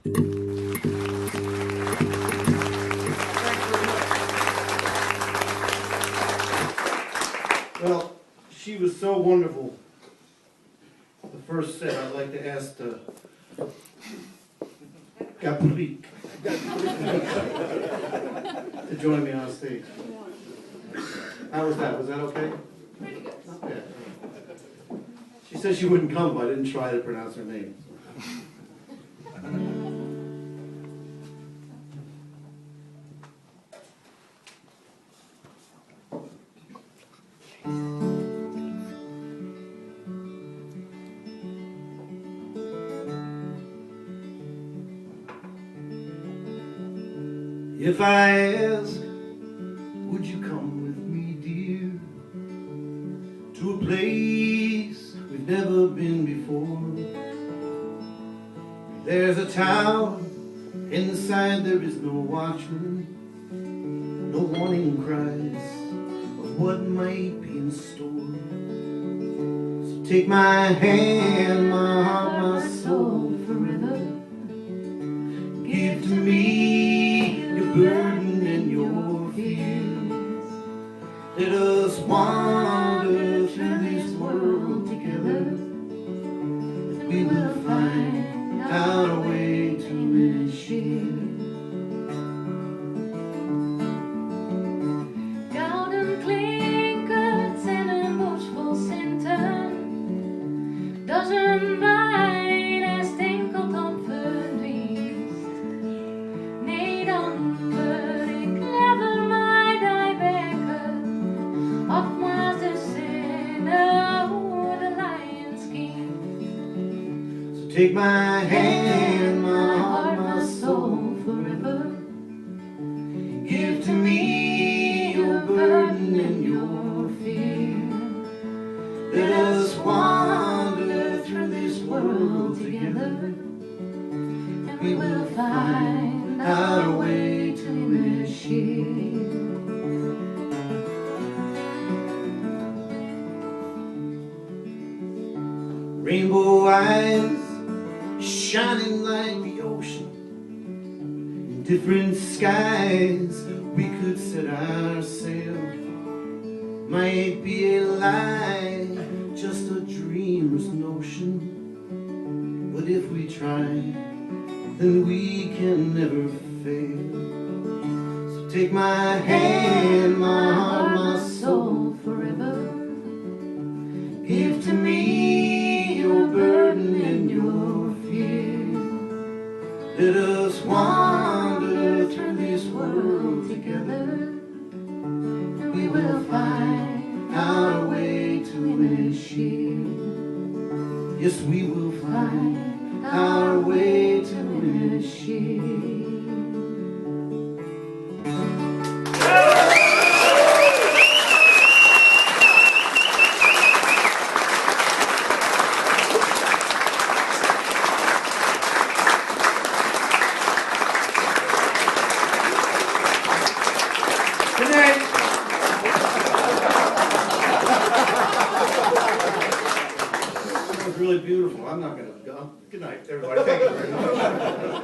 Well, she was so wonderful. The first set, I'd like to ask Gerbrich to join me on stage. How was that? Was that okay? Pretty good. Not bad. She said she wouldn't come, but I didn't try to pronounce her name. If I ask, would you come with me, dear, to a place we've never been before? There's a tower, inside there is no watchman, no warning cries of what might be in store. So take my hand, my heart, my soul, forever. Give to me your burden and your fears. Let us wander through this world together. We will find our way to Inisheer. Gouden klinkert en een bos vol centen. Dat is een wijn en stinkelt op verdriest. Nee, dan wil ik never mij die wekken. Op was de sinner hoe de lion scheme. So take my hand, my heart, my soul, forever. Give to me your burden and your fear. Let us wander through this world together, And we will find our way to Inisheer. Rainbow eyes shining like the ocean. In different skies we could set our sail. Might be a lie, just a dreamer's notion. But if we try, then we can never fail. So take my hand, my heart, my soul, forever. give to me your burden and your fear. Let us wander through this world together. We will find our way to Inisheer. Yes, we will find our way to Inisheer. Good night. That was really beautiful. I'm not going to go. Good night, everybody. Thank you very much.